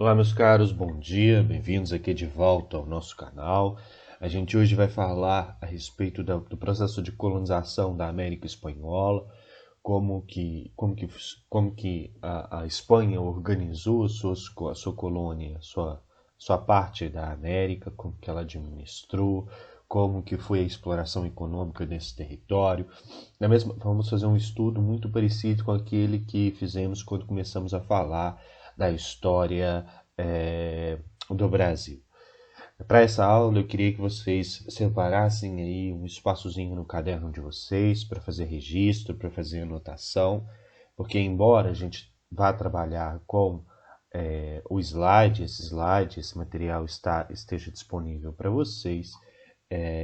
Olá, meus caros, bom dia, bem-vindos aqui de volta ao nosso canal. A gente hoje vai falar a respeito do processo de colonização da América Espanhola, como que a Espanha organizou a sua colônia, sua parte da América, como que ela administrou, como que foi a exploração econômica desse território. Vamos fazer um estudo muito parecido com aquele que fizemos quando começamos a falar da história do Brasil. Para essa aula, eu queria que vocês separassem aí um espaçozinho no caderno de vocês para fazer registro, para fazer anotação, porque embora a gente vá trabalhar com o slide, esse material esteja disponível para vocês,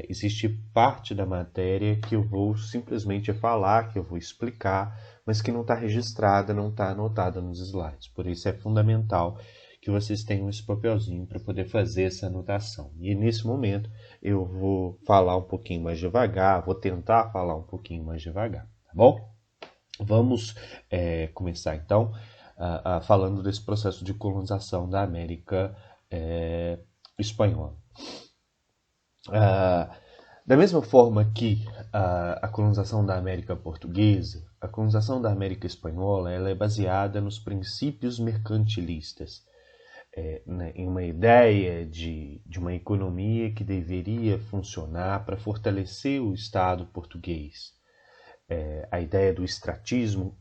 existe parte da matéria que eu vou simplesmente falar, que eu vou explicar, mas que não está registrada, não está anotada nos slides. Por isso é fundamental que vocês tenham esse papelzinho para poder fazer essa anotação. E nesse momento eu vou falar um pouquinho mais devagar, vou tentar falar um pouquinho mais devagar, tá bom? Vamos começar então falando desse processo de colonização da América Espanhola. Da mesma forma que a colonização da América Portuguesa, a colonização da América Espanhola ela é baseada nos princípios mercantilistas, em uma ideia de uma economia que deveria funcionar para fortalecer o Estado português. A ideia do extrativismo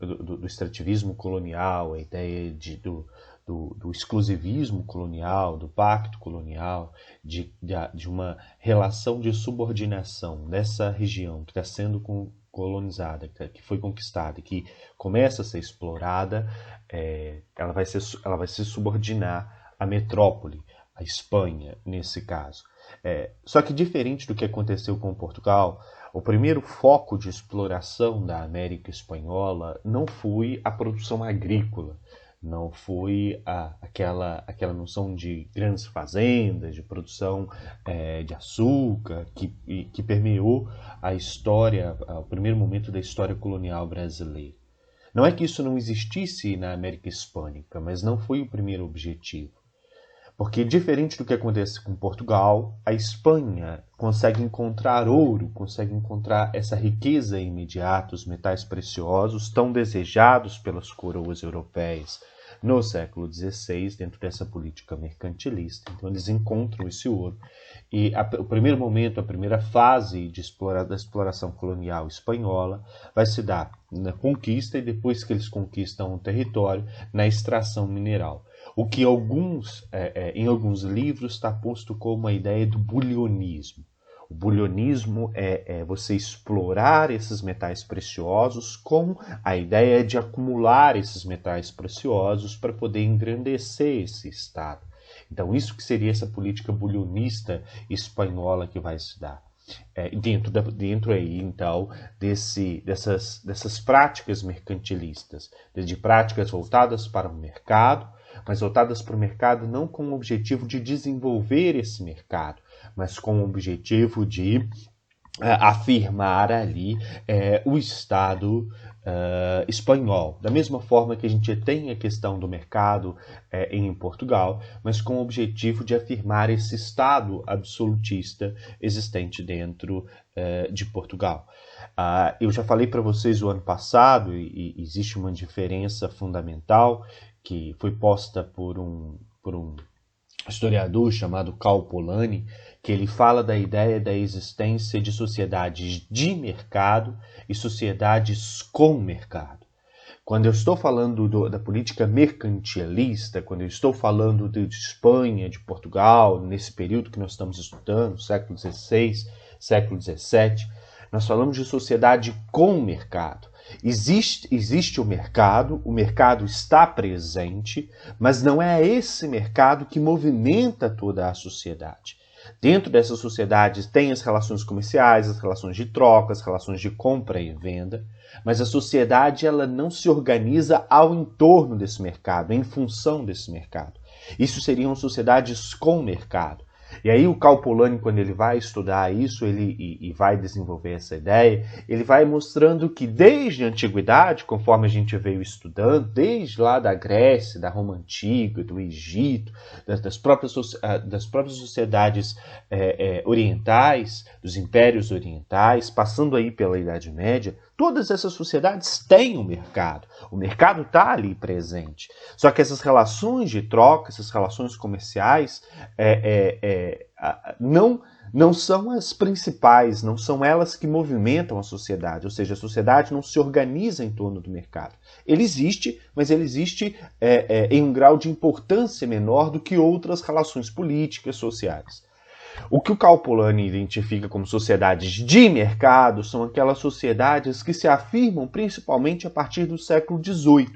colonial, a ideia do exclusivismo colonial, do pacto colonial, de uma relação de subordinação dessa região que está sendo colonizada, que foi conquistada, que começa a ser explorada, ela vai se subordinar à metrópole, à Espanha, nesse caso. Só que diferente do que aconteceu com Portugal, o primeiro foco de exploração da América Espanhola não foi a produção agrícola, não foi aquela noção de grandes fazendas, de produção de açúcar, que permeou a história, o primeiro momento da história colonial brasileira. Não é que isso não existisse na América Hispânica, mas não foi o primeiro objetivo. Porque, diferente do que acontece com Portugal, a Espanha consegue encontrar ouro, consegue encontrar essa riqueza imediata, os metais preciosos tão desejados pelas coroas europeias no século XVI, dentro dessa política mercantilista. Então, eles encontram esse ouro. E o primeiro momento, a primeira fase da exploração colonial espanhola vai se dar na conquista e, depois que eles conquistam um território, na extração mineral. O que em alguns livros está posto como a ideia do bulionismo. O bulionismo é você explorar esses metais preciosos com a ideia de acumular esses metais preciosos para poder engrandecer esse Estado. Então, isso que seria essa política bulionista espanhola que vai se dar. Dentro aí, então, dessas práticas mercantilistas, de práticas voltadas para o mercado, mas voltadas para o mercado não com o objetivo de desenvolver esse mercado, mas com o objetivo de afirmar ali o Estado espanhol. Da mesma forma que a gente tem a questão do mercado em Portugal, mas com o objetivo de afirmar esse Estado absolutista existente dentro de Portugal. Eu já falei para vocês o ano passado, e existe uma diferença fundamental que foi posta por um historiador chamado Karl Polanyi, que ele fala da ideia da existência de sociedades de mercado e sociedades com mercado. Quando eu estou falando da política mercantilista, quando eu estou falando de Espanha, de Portugal, nesse período que nós estamos estudando, século XVI, século XVII, nós falamos de sociedade com mercado. Existe o mercado está presente, mas não é esse mercado que movimenta toda a sociedade. Dentro dessa sociedade tem as relações comerciais, as relações de troca, as relações de compra e venda, mas a sociedade ela não se organiza ao entorno desse mercado, em função desse mercado. Isso seriam sociedades com mercado. E aí o Karl Polanyi, quando ele vai estudar isso, e vai desenvolver essa ideia, ele vai mostrando que desde a antiguidade, conforme a gente veio estudando, desde lá da Grécia, da Roma Antiga, do Egito, das próprias sociedades orientais, dos impérios orientais, passando aí pela Idade Média, todas essas sociedades têm um mercado. O mercado está ali presente. Só que essas relações de troca, essas relações comerciais, não são as principais, não são elas que movimentam a sociedade. Ou seja, a sociedade não se organiza em torno do mercado. Ele existe, mas ele existe em um grau de importância menor do que outras relações políticas, sociais. O que o Karl Polanyi identifica como sociedades de mercado são aquelas sociedades que se afirmam principalmente a partir do século XVIII,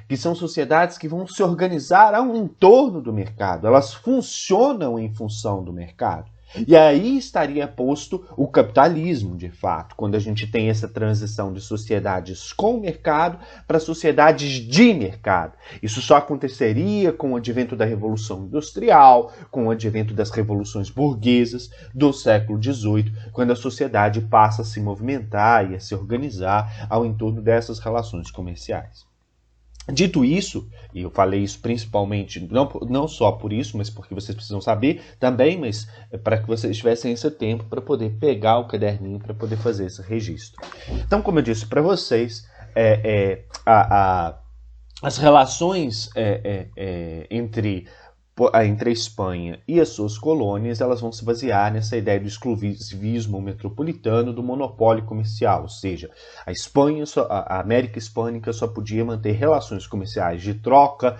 que são sociedades que vão se organizar ao entorno do mercado, elas funcionam em função do mercado. E aí estaria posto o capitalismo, de fato, quando a gente tem essa transição de sociedades com mercado para sociedades de mercado. Isso só aconteceria com o advento da Revolução Industrial, com o advento das revoluções burguesas do século XVIII, quando a sociedade passa a se movimentar e a se organizar ao entorno dessas relações comerciais. Dito isso, e eu falei isso principalmente, não só por isso, mas porque vocês precisam saber também, mas para que vocês tivessem esse tempo para poder pegar o caderninho, para poder fazer esse registro. Então, como eu disse para vocês, as relações entre a Espanha e as suas colônias, elas vão se basear nessa ideia do exclusivismo metropolitano, do monopólio comercial, ou seja, a América Hispânica só podia manter relações comerciais de troca,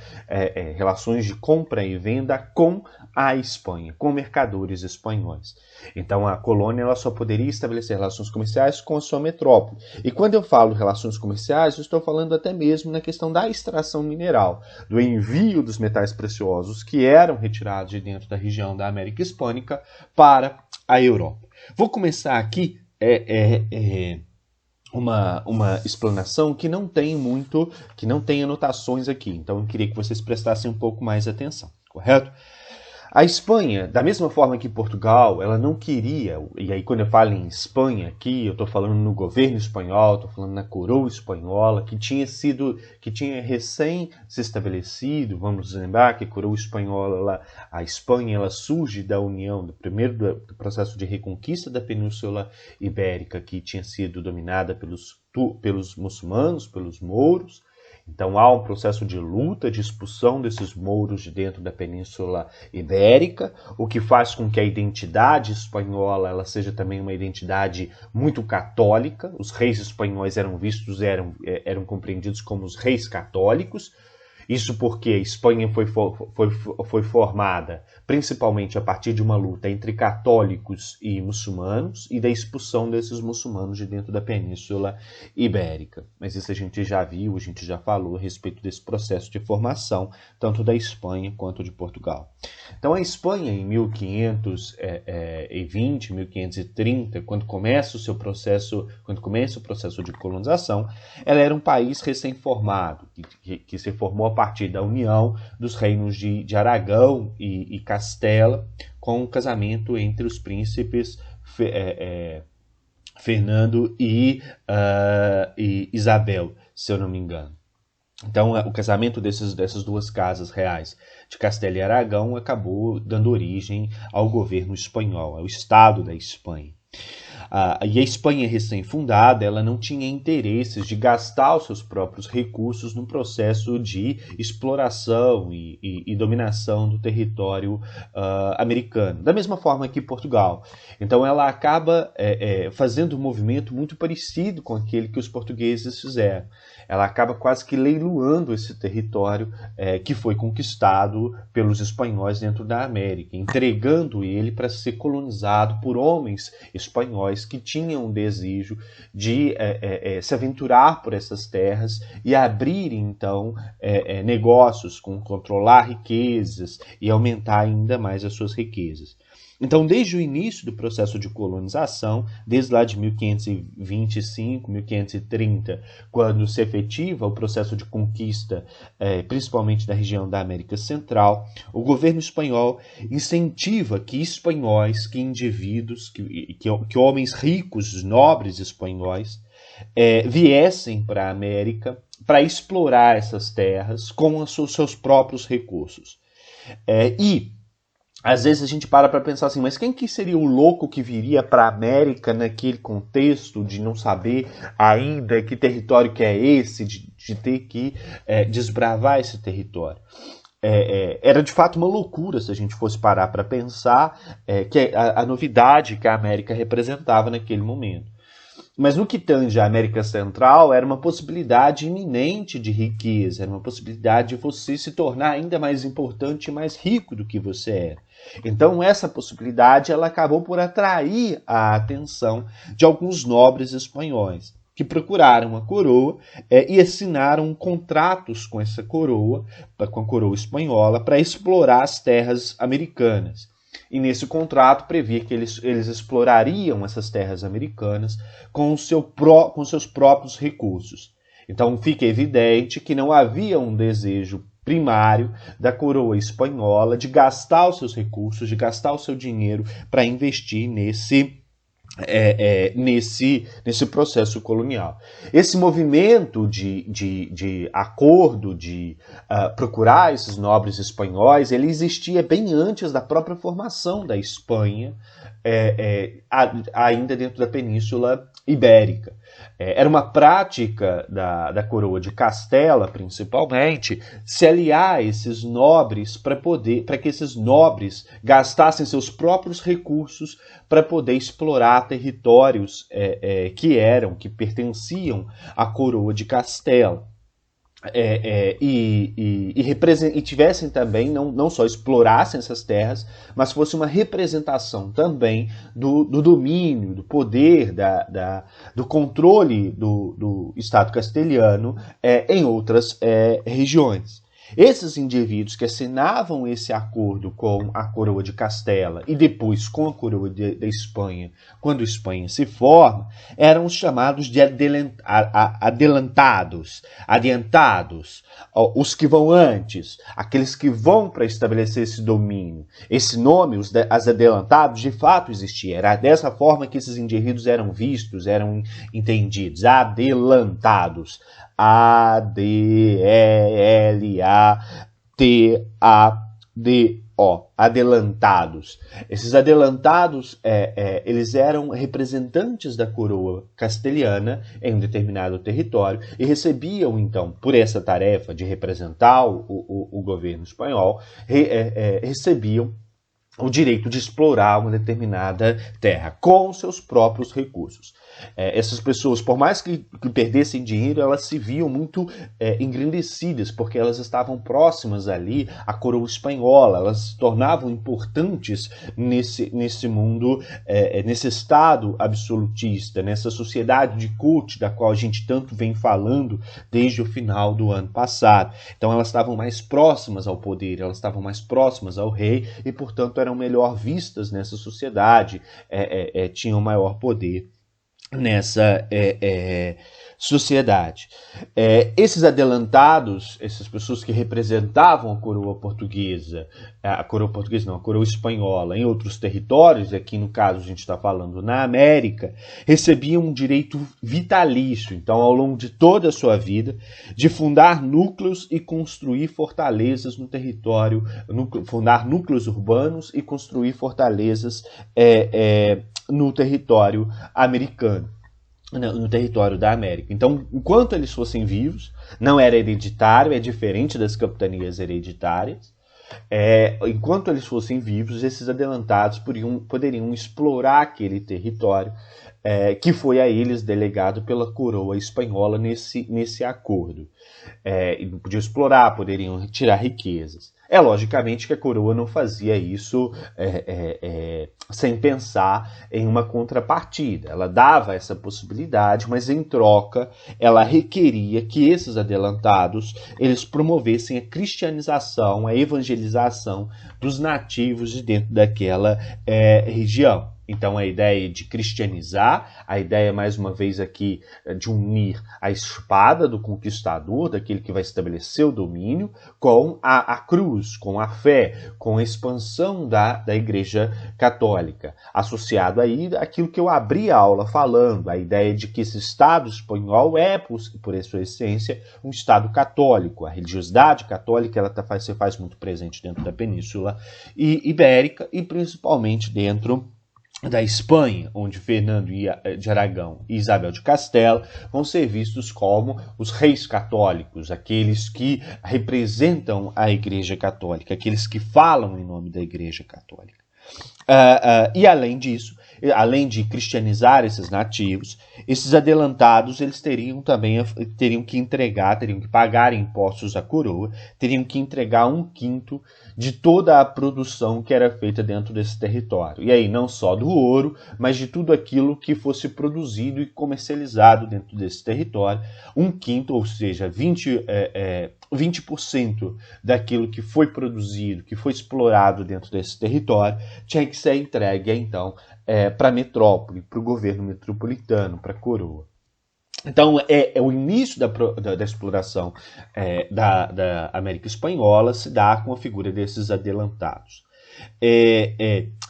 relações de compra e venda com a Espanha, com mercadores espanhóis. Então a colônia ela só poderia estabelecer relações comerciais com a sua metrópole. E quando eu falo relações comerciais, eu estou falando até mesmo na questão da extração mineral, do envio dos metais preciosos que eram retirados de dentro da região da América Hispânica para a Europa. Vou começar aqui uma explanação que não tem anotações aqui, então eu queria que vocês prestassem um pouco mais atenção, correto? A Espanha, da mesma forma que Portugal, ela não queria, e aí quando eu falo em Espanha aqui, eu estou falando no governo espanhol, estou falando na coroa espanhola, que tinha recém se estabelecido, vamos lembrar que a coroa espanhola, a Espanha, ela surge da união, do processo de reconquista da Península Ibérica, que tinha sido dominada pelos muçulmanos, pelos mouros. Então há um processo de luta, de expulsão desses mouros de dentro da Península Ibérica, o que faz com que a identidade espanhola ela seja também uma identidade muito católica. Os reis espanhóis eram compreendidos como os reis católicos. Isso porque a Espanha foi formada principalmente a partir de uma luta entre católicos e muçulmanos e da expulsão desses muçulmanos de dentro da Península Ibérica. Mas isso a gente já viu, a gente já falou a respeito desse processo de formação, tanto da Espanha quanto de Portugal. Então a Espanha, em 1520, 1530, quando começa o processo de colonização, ela era um país recém-formado, que se formou a partir da união dos reinos de Aragão e Castela, com o casamento entre os príncipes Fernando e Isabel, se eu não me engano. Então, o casamento dessas duas casas reais de Castela e Aragão acabou dando origem ao governo espanhol, ao Estado da Espanha. E a Espanha recém-fundada, ela não tinha interesses de gastar os seus próprios recursos no processo de exploração e dominação do território americano, da mesma forma que Portugal. Então ela acaba fazendo um movimento muito parecido com aquele que os portugueses fizeram. Ela acaba quase que leiloando esse território que foi conquistado pelos espanhóis dentro da América, entregando ele para ser colonizado por homens espanhóis que tinham o desejo de se aventurar por essas terras e abrir, então, negócios, controlar riquezas e aumentar ainda mais as suas riquezas. Então, desde o início do processo de colonização, desde lá de 1525, 1530, quando se efetiva o processo de conquista, principalmente da região da América Central, o governo espanhol incentiva que espanhóis, que indivíduos, que homens ricos, nobres espanhóis, viessem para a América para explorar essas terras com os seus próprios recursos. E às vezes a gente para pensar assim, mas quem que seria o louco que viria para a América naquele contexto de não saber ainda que território que é esse, de ter que desbravar esse território? Era de fato uma loucura se a gente fosse parar para pensar que a novidade que a América representava naquele momento. Mas no que tange à América Central, era uma possibilidade iminente de riqueza, era uma possibilidade de você se tornar ainda mais importante e mais rico do que você era. Então essa possibilidade ela acabou por atrair a atenção de alguns nobres espanhóis, que procuraram a coroa e assinaram contratos com essa coroa, com a coroa espanhola, para explorar as terras americanas. E nesse contrato previa que eles explorariam essas terras americanas com seus próprios recursos. Então fica evidente que não havia um desejo primário da coroa espanhola de gastar os seus recursos, de gastar o seu dinheiro para investir nesse processo colonial. Esse movimento de acordo, de procurar esses nobres espanhóis, ele existia bem antes da própria formação da Espanha, ainda dentro da Península Ibérica. Era uma prática da coroa de Castela, principalmente, se aliar a esses nobres para que esses nobres gastassem seus próprios recursos para poder explorar territórios que pertenciam à coroa de Castela. E tivessem também, não só explorassem essas terras, mas fosse uma representação também do domínio, do poder, do controle do Estado castelhano em outras regiões. Esses indivíduos que assinavam esse acordo com a coroa de Castela e depois com a coroa da Espanha, quando a Espanha se forma, eram os chamados de adiantados, os que vão antes, aqueles que vão para estabelecer esse domínio. Esse nome, os adelantados, de fato existia. Era dessa forma que esses indivíduos eram vistos, eram entendidos, adelantados. A-D-E-L-A-T-A-D-O, adelantados. Esses adelantados, eles eram representantes da coroa castelhana em um determinado território e recebiam, então, por essa tarefa de representar o governo espanhol, recebiam o direito de explorar uma determinada terra com seus próprios recursos. Essas pessoas, por mais que perdessem dinheiro, elas se viam muito engrandecidas, porque elas estavam próximas ali à coroa espanhola, elas se tornavam importantes nesse mundo, nesse estado absolutista, nessa sociedade de corte da qual a gente tanto vem falando desde o final do ano passado. Então elas estavam mais próximas ao poder, elas estavam mais próximas ao rei e, portanto, eram melhor vistas nessa sociedade, tinham maior poder nessa sociedade. Esses adelantados, essas pessoas que representavam a coroa portuguesa não, a coroa espanhola em outros territórios, aqui no caso a gente está falando na América, recebiam um direito vitalício, então ao longo de toda a sua vida, de fundar núcleos e construir fortalezas no território, fundar núcleos urbanos e construir fortalezas no território americano, no território da América. Então, enquanto eles fossem vivos, não era hereditário, é diferente das capitanias hereditárias. Enquanto eles fossem vivos, esses adelantados poderiam explorar aquele território que foi a eles delegado pela coroa espanhola nesse acordo. Podiam explorar, poderiam tirar riquezas. É logicamente que a coroa não fazia isso sem pensar em uma contrapartida. Ela dava essa possibilidade, mas em troca ela requeria que esses adelantados eles promovessem a cristianização, a evangelização dos nativos de dentro daquela região. Então a ideia de cristianizar, a ideia mais uma vez aqui de unir a espada do conquistador, daquele que vai estabelecer o domínio, com a cruz, com a fé, com a expansão da Igreja Católica. Associado aí aquilo que eu abri a aula falando, a ideia de que esse Estado espanhol é, por sua essência, um Estado católico. A religiosidade católica ela se faz muito presente dentro da Península Ibérica e principalmente dentro da Espanha, onde Fernando de Aragão e Isabel de Castela vão ser vistos como os reis católicos, aqueles que representam a Igreja Católica, aqueles que falam em nome da Igreja Católica. E além disso, além de cristianizar esses nativos, esses adelantados eles teriam que entregar, teriam que pagar impostos à coroa, teriam que entregar 1/5 de toda a produção que era feita dentro desse território. E aí não só do ouro, mas de tudo aquilo que fosse produzido e comercializado dentro desse território. 1/5, ou seja, 20% daquilo que foi produzido, que foi explorado dentro desse território, tinha que ser entregue, então, para a metrópole, para o governo metropolitano, para a coroa. Então, o início da exploração da América Espanhola se dá com a figura desses adelantados.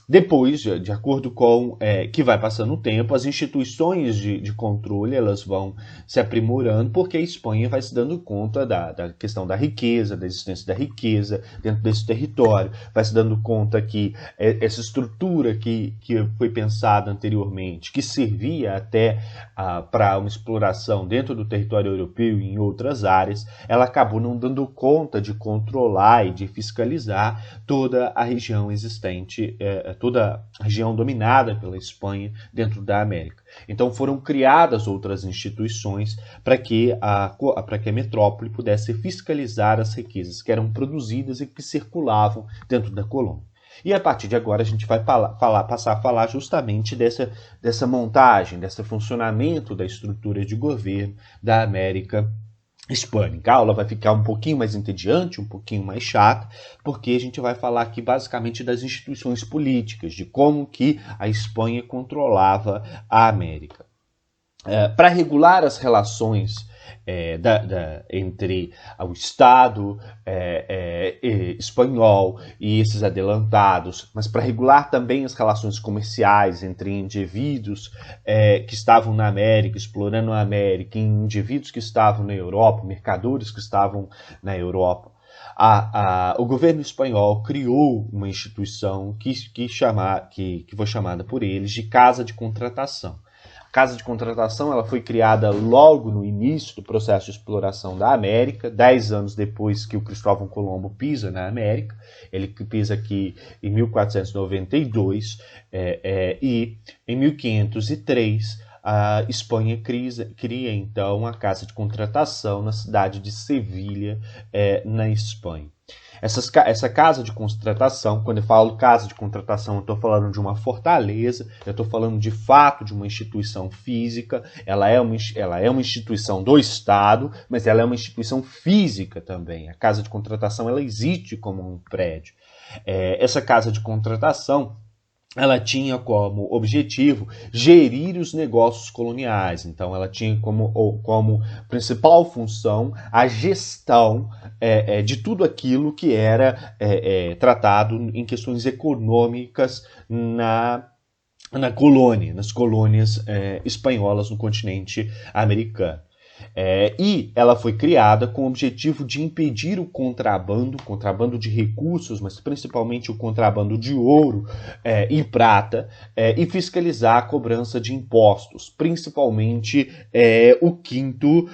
Depois, de acordo com que vai passando o tempo, as instituições de controle elas vão se aprimorando, porque a Espanha vai se dando conta da questão da riqueza, da existência da riqueza dentro desse território, vai se dando conta que essa estrutura que foi pensada anteriormente, que servia até para uma exploração dentro do território europeu e em outras áreas, ela acabou não dando conta de controlar e de fiscalizar toda a região existente, toda a região dominada pela Espanha dentro da América. Então foram criadas outras instituições para que a metrópole pudesse fiscalizar as riquezas que eram produzidas e que circulavam dentro da colônia. E a partir de agora a gente vai passar a falar justamente dessa montagem, desse funcionamento da estrutura de governo da América Hispânica. A aula vai ficar um pouquinho mais entediante, um pouquinho mais chata, porque a gente vai falar aqui basicamente das instituições políticas, de como que a Espanha controlava a América. Para regular as relações entre o Estado espanhol e esses adelantados, mas para regular também as relações comerciais entre indivíduos que estavam na América, explorando a América, e indivíduos que estavam na Europa, mercadores que estavam na Europa. O governo espanhol criou uma instituição que foi chamada por eles de Casa de Contratação. A Casa de Contratação ela foi criada logo no início do processo de exploração da América, 10 anos depois que o Cristóvão Colombo pisa na América. Ele pisa aqui em 1492 e em 1503 a Espanha cria então a Casa de Contratação na cidade de Sevilha, na Espanha. Essa casa de contratação, quando eu falo casa de contratação, eu estou falando de uma fortaleza, eu estou falando de fato de uma instituição física, ela é uma instituição do Estado, mas ela é uma instituição física também. A casa de contratação ela existe como um prédio. Essa casa de contratação ela tinha como objetivo gerir os negócios coloniais. Então, ela tinha como principal função a gestão de tudo aquilo que era tratado em questões econômicas na colônia, nas colônias espanholas no continente americano. E ela foi criada com o objetivo de impedir o contrabando de recursos, mas principalmente o contrabando de ouro e prata, e fiscalizar a cobrança de impostos, principalmente o quinto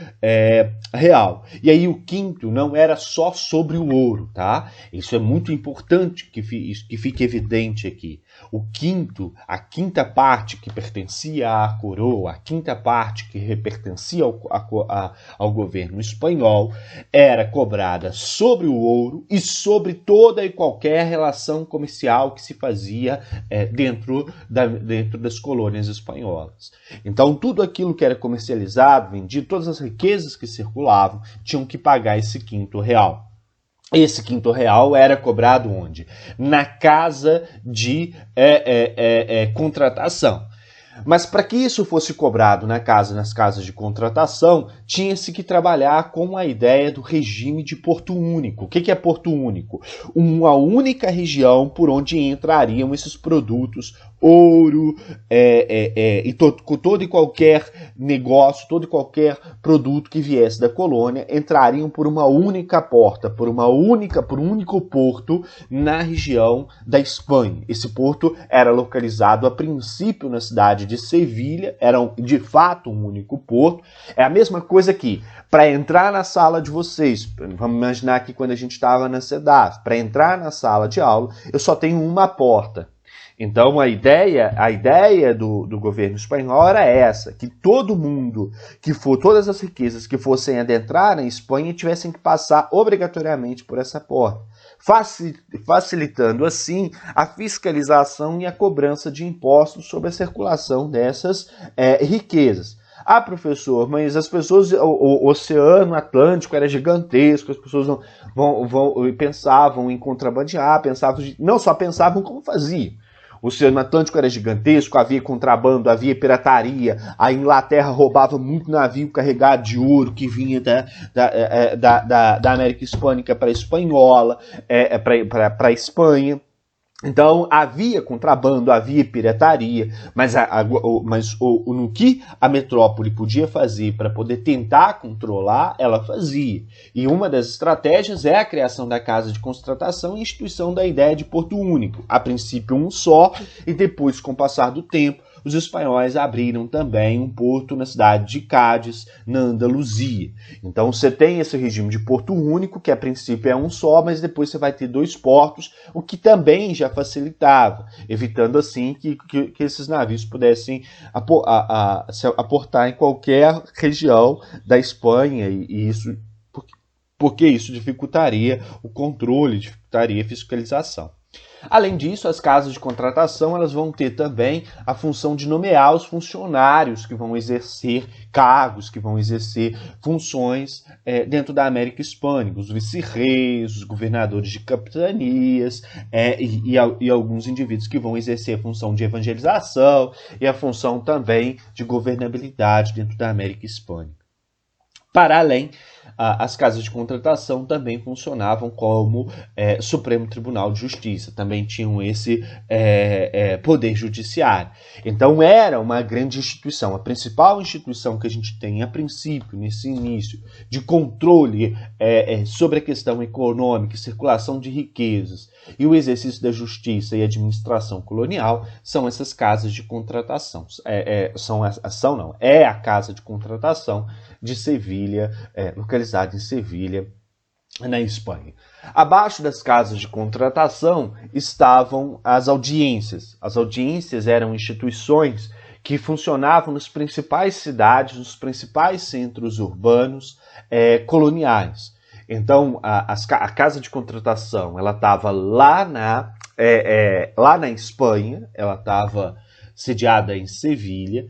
real. E aí o quinto não era só sobre o ouro, tá? Isso é muito importante que fique evidente aqui. A quinta parte que pertencia à coroa, a quinta parte que pertencia ao governo espanhol era cobrada sobre o ouro e sobre toda e qualquer relação comercial que se fazia dentro das colônias espanholas. Então, tudo aquilo que era comercializado, vendido, todas as riquezas que circulavam, tinham que pagar esse quinto real. Esse quinto real era cobrado onde? Na casa de contratação. Mas para que isso fosse cobrado nas casas de contratação, tinha-se que trabalhar com a ideia do regime de porto único. O que é porto único? Uma única região por onde entrariam esses produtos, ouro, e todo e qualquer negócio, todo e qualquer produto que viesse da colônia, entrariam por uma única porta, por um único porto na região da Espanha. Esse porto era localizado a princípio na cidade de Sevilha, era de fato um único porto. É a mesma coisa que, para entrar na sala de vocês, vamos imaginar que quando a gente estava na CEDAF, para entrar na sala de aula, eu só tenho uma porta. Então a ideia do governo espanhol era essa, que todo mundo, todas as riquezas que fossem adentrar na Espanha tivessem que passar obrigatoriamente por essa porta, facilitando assim a fiscalização e a cobrança de impostos sobre a circulação dessas riquezas. Ah, professor, mas as pessoas, o Oceano Atlântico era gigantesco, as pessoas pensavam em contrabandear, não só pensavam como faziam. O Oceano Atlântico era gigantesco, havia contrabando, havia pirataria, a Inglaterra roubava muito navio carregado de ouro que vinha da América Hispânica para a Espanhola, para a Espanha. Então havia contrabando, havia pirataria, mas no que a metrópole podia fazer para poder tentar controlar, ela fazia. E uma das estratégias é a criação da casa de contratação e a instituição da ideia de porto único. A princípio um só, e depois, com o passar do tempo, os espanhóis abriram também um porto na cidade de Cádiz, na Andaluzia. Então você tem esse regime de porto único, que a princípio é um só, mas depois você vai ter dois portos, o que também já facilitava, evitando assim que esses navios pudessem se aportar em qualquer região da Espanha, porque isso dificultaria o controle, dificultaria a fiscalização. Além disso, as casas de contratação elas vão ter também a função de nomear os funcionários que vão exercer cargos, que vão exercer funções dentro da América Hispânica, os vice-reis, os governadores de capitanias e alguns indivíduos que vão exercer a função de evangelização e a função também de governabilidade dentro da América Hispânica. Para além, as casas de contratação também funcionavam como Supremo Tribunal de Justiça, também tinham esse poder judiciário. Então era uma grande instituição, a principal instituição que a gente tem a princípio, nesse início, de controle sobre a questão econômica e circulação de riquezas e o exercício da justiça e administração colonial, são essas casas de contratação. É a casa de contratação de Sevilha, localizada em Sevilha, na Espanha. Abaixo das casas de contratação estavam as audiências. As audiências eram instituições que funcionavam nas principais cidades, nos principais centros urbanos coloniais. Então, a casa de contratação ela estava lá na Espanha, ela estava sediada em Sevilha,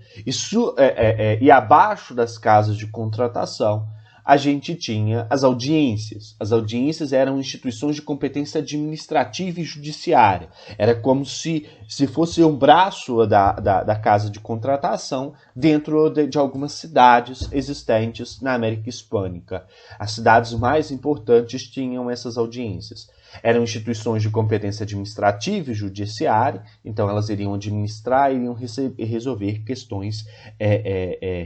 e abaixo das casas de contratação a gente tinha as audiências. As audiências eram instituições de competência administrativa e judiciária. Era como se fosse um braço da casa de contratação dentro de algumas cidades existentes na América Hispânica. As cidades mais importantes tinham essas audiências. Eram instituições de competência administrativa e judiciária, então elas iriam administrar e iriam resolver questões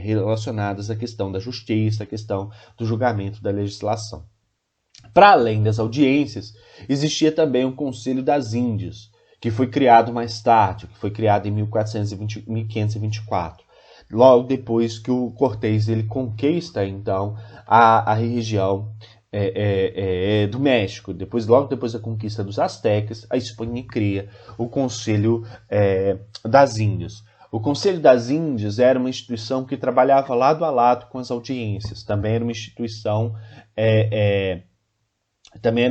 relacionadas à questão da justiça, à questão do julgamento da legislação. Para além das audiências, existia também o Conselho das Índias, que foi criado mais tarde, que foi criado em 1524. Logo depois que o Cortés ele conquista, então, a região do México. Logo depois da conquista dos astecas, a Espanha cria o Conselho das Índias. O Conselho das Índias era uma instituição que trabalhava lado a lado com as audiências. Também era uma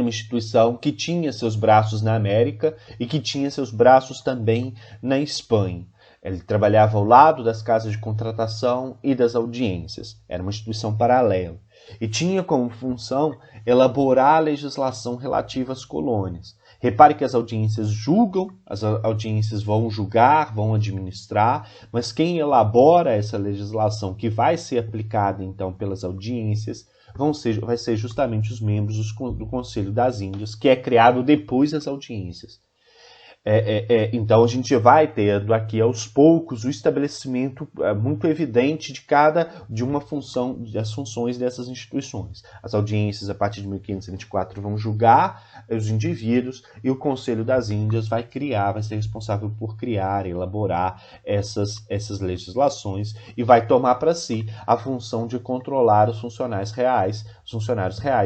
instituição que tinha seus braços na América e que tinha seus braços também na Espanha. Ele trabalhava ao lado das casas de contratação e das audiências. Era uma instituição paralela. E tinha como função elaborar a legislação relativa às colônias. Repare que as audiências julgam, as audiências vão julgar, vão administrar, mas quem elabora essa legislação que vai ser aplicada, então, pelas audiências, vai ser justamente os membros do Conselho das Índias, que é criado depois das audiências. Então a gente vai tendo aqui aos poucos o estabelecimento muito evidente de uma função, das funções dessas instituições. As audiências a partir de 1524 vão julgar os indivíduos e o Conselho das Índias vai ser responsável por criar, elaborar essas legislações e vai tomar para si a função de controlar os funcionários reais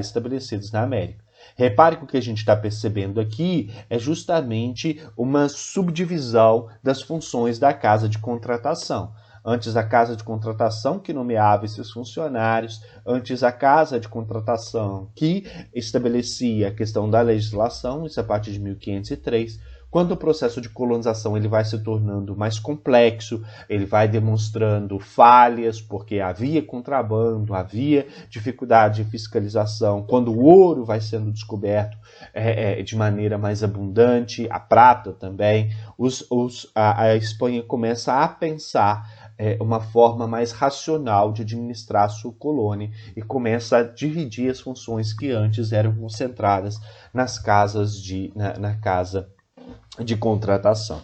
estabelecidos na América. Repare que o que a gente está percebendo aqui é justamente uma subdivisão das funções da casa de contratação. Antes a casa de contratação que nomeava esses funcionários, antes a casa de contratação que estabelecia a questão da legislação, isso a partir de 1503. Quando o processo de colonização ele vai se tornando mais complexo, ele vai demonstrando falhas, porque havia contrabando, havia dificuldade de fiscalização. Quando o ouro vai sendo descoberto de maneira mais abundante, a prata também, a Espanha começa a pensar uma forma mais racional de administrar a sua colônia e começa a dividir as funções que antes eram concentradas na casa de contratação.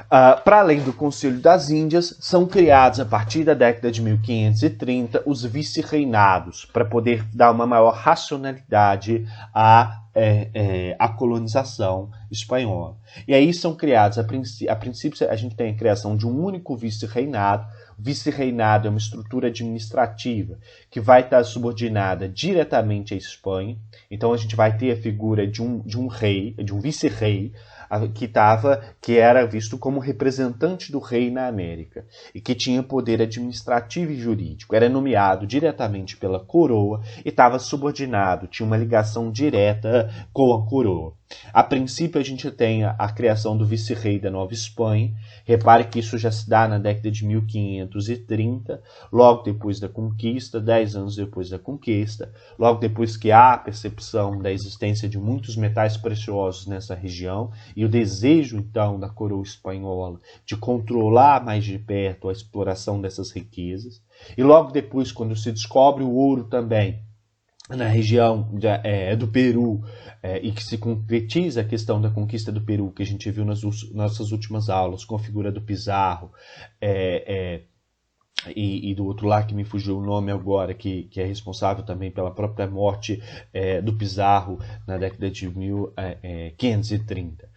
Para além do Conselho das Índias, são criados a partir da década de 1530 os vice-reinados, para poder dar uma maior racionalidade à colonização espanhola. E aí são criados, a princípio a gente tem a criação de um único vice-reinado. O vice-reinado é uma estrutura administrativa que vai estar subordinada diretamente à Espanha. Então a gente vai ter a figura de um rei, de um vice-rei, que era visto como representante do rei na América e que tinha poder administrativo e jurídico. Era nomeado diretamente pela coroa e estava subordinado, tinha uma ligação direta com a coroa. A princípio, a gente tem a criação do vice-rei da Nova Espanha. Repare que isso já se dá na década de 1530, logo depois da conquista, 10 anos depois da conquista, logo depois que há a percepção da existência de muitos metais preciosos nessa região e o desejo, então, da coroa espanhola de controlar mais de perto a exploração dessas riquezas. E logo depois, quando se descobre o ouro também, na região do Peru, e que se concretiza a questão da conquista do Peru, que a gente viu nas nossas últimas aulas, com a figura do Pizarro, e do outro lá que me fugiu o nome agora, que é responsável também pela própria morte do Pizarro na década de 1530.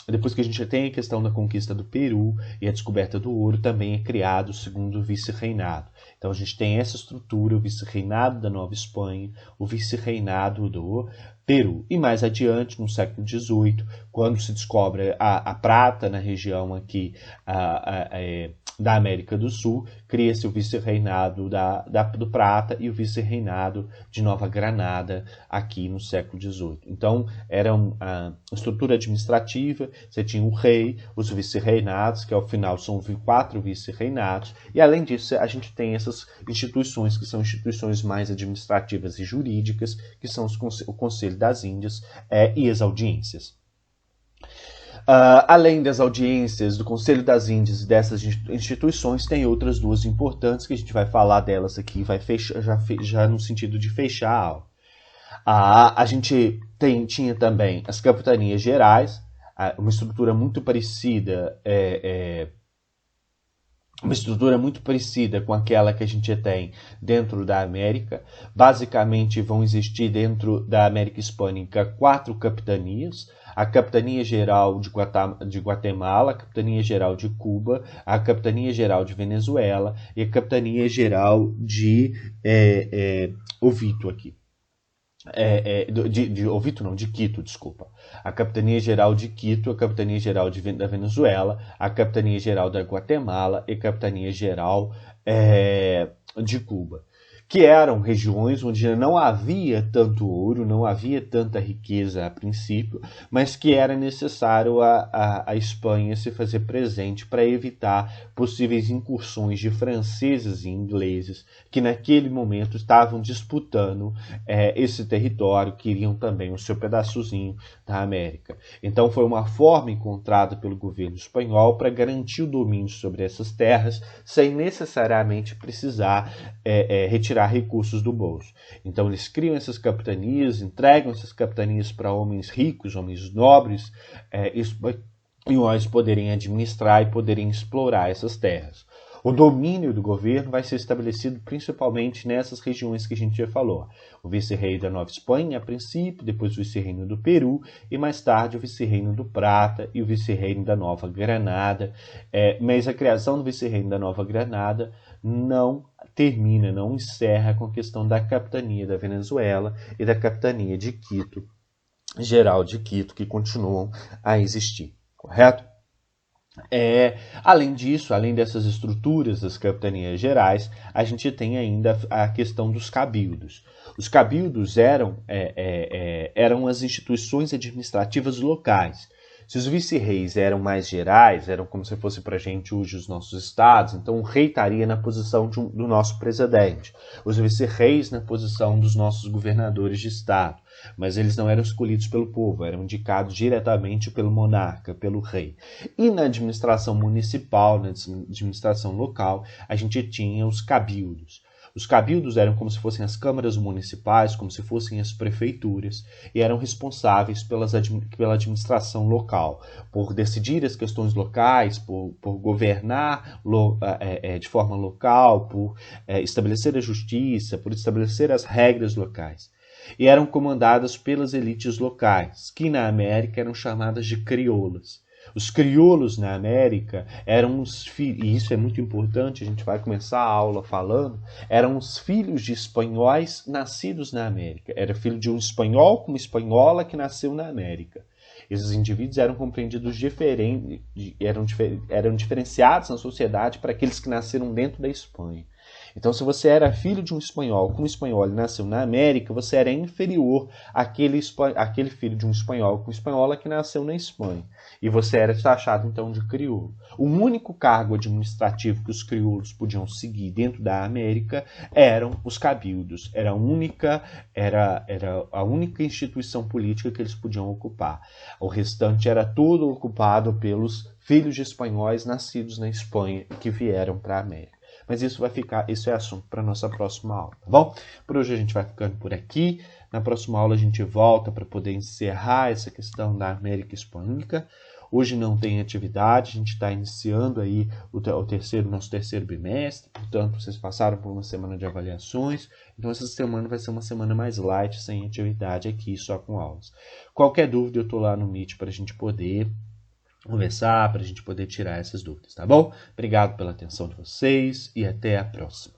Depois que a gente tem a questão da conquista do Peru e a descoberta do ouro, também é criado o segundo vice-reinado. Então a gente tem essa estrutura, o vice-reinado da Nova Espanha, o vice-reinado do Peru. E mais adiante, no século XVIII, quando se descobre a prata na região aqui da América do Sul, cria-se o vice-reinado do Prata e o vice-reinado de Nova Granada aqui no século XVIII. Então, era uma estrutura administrativa, você tinha o rei, os vice-reinados, que ao final são 4 vice-reinados, e além disso a gente tem essas instituições que são instituições mais administrativas e jurídicas, que são o Conselho das Índias e as audiências. Além das audiências do Conselho das Índias e dessas instituições, tem outras duas importantes que a gente vai falar delas aqui, vai fechar, já no sentido de fechar a aula. A gente tinha também as capitanias gerais, uma estrutura muito parecida, com aquela que a gente tem dentro da América. Basicamente vão existir dentro da América Hispânica 4 capitanias: a Capitania Geral de Guatemala, a Capitania Geral de Cuba, a Capitania Geral de Venezuela e a Capitania Geral de Oviedo aqui. de Quito, desculpa. A Capitania Geral de Quito, a Capitania Geral da Venezuela, a Capitania Geral da Guatemala e a Capitania Geral de Cuba, que eram regiões onde não havia tanto ouro, não havia tanta riqueza a princípio, mas que era necessário a Espanha se fazer presente para evitar possíveis incursões de franceses e ingleses que naquele momento estavam disputando esse território, queriam também o seu pedaçozinho da América. Então foi uma forma encontrada pelo governo espanhol para garantir o domínio sobre essas terras sem necessariamente precisar retirar recursos do bolso. Então eles criam essas capitanias, entregam essas capitanias para homens ricos, homens nobres, espanhóis poderem administrar e poderem explorar essas terras. O domínio do governo vai ser estabelecido principalmente nessas regiões que a gente já falou. O vice-rei da Nova Espanha, a princípio, depois o vice-reino do Peru e mais tarde o vice-reino do Prata e o vice-reino da Nova Granada. Mas a criação do vice-reino da Nova Granada não termina, não encerra com a questão da capitania da Venezuela e da capitania de Quito, geral de Quito, que continuam a existir, correto? Além disso, além dessas estruturas das capitanias gerais, a gente tem ainda a questão dos cabildos. Os cabildos eram as instituições administrativas locais. Se os vice-reis eram mais gerais, eram como se fosse para a gente hoje os nossos estados, então o rei estaria na posição do nosso presidente, os vice-reis na posição dos nossos governadores de estado, mas eles não eram escolhidos pelo povo, eram indicados diretamente pelo monarca, pelo rei. E na administração municipal, na administração local, a gente tinha os cabildos. Os cabildos eram como se fossem as câmaras municipais, como se fossem as prefeituras, e eram responsáveis pela administração local, por decidir as questões locais, por governar de forma local, por estabelecer a justiça, por estabelecer as regras locais. E eram comandadas pelas elites locais, que na América eram chamadas de crioulas. Os crioulos na América eram os filhos, e isso é muito importante, a gente vai começar a aula falando, eram os filhos de espanhóis nascidos na América. Era filho de um espanhol com uma espanhola que nasceu na América. Esses indivíduos eram compreendidos diferentes, eram diferenciados na sociedade para aqueles que nasceram dentro da Espanha. Então, se você era filho de um espanhol com um espanhol e nasceu na América, você era inferior àquele filho de um espanhol com espanhola que nasceu na Espanha. E você era taxado, então, de crioulo. O único cargo administrativo que os crioulos podiam seguir dentro da América eram os cabildos. Era a única instituição política que eles podiam ocupar. O restante era todo ocupado pelos filhos de espanhóis nascidos na Espanha e que vieram para a América. Mas isso é assunto para a nossa próxima aula, tá bom? Por hoje a gente vai ficando por aqui. Na próxima aula a gente volta para poder encerrar essa questão da América Hispânica. Hoje não tem atividade, a gente está iniciando aí nosso terceiro bimestre, portanto vocês passaram por uma semana de avaliações, então essa semana vai ser uma semana mais light, sem atividade aqui, só com aulas. Qualquer dúvida eu estou lá no Meet para a gente poder conversar, para a gente poder tirar essas dúvidas, tá bom? Obrigado pela atenção de vocês e até a próxima.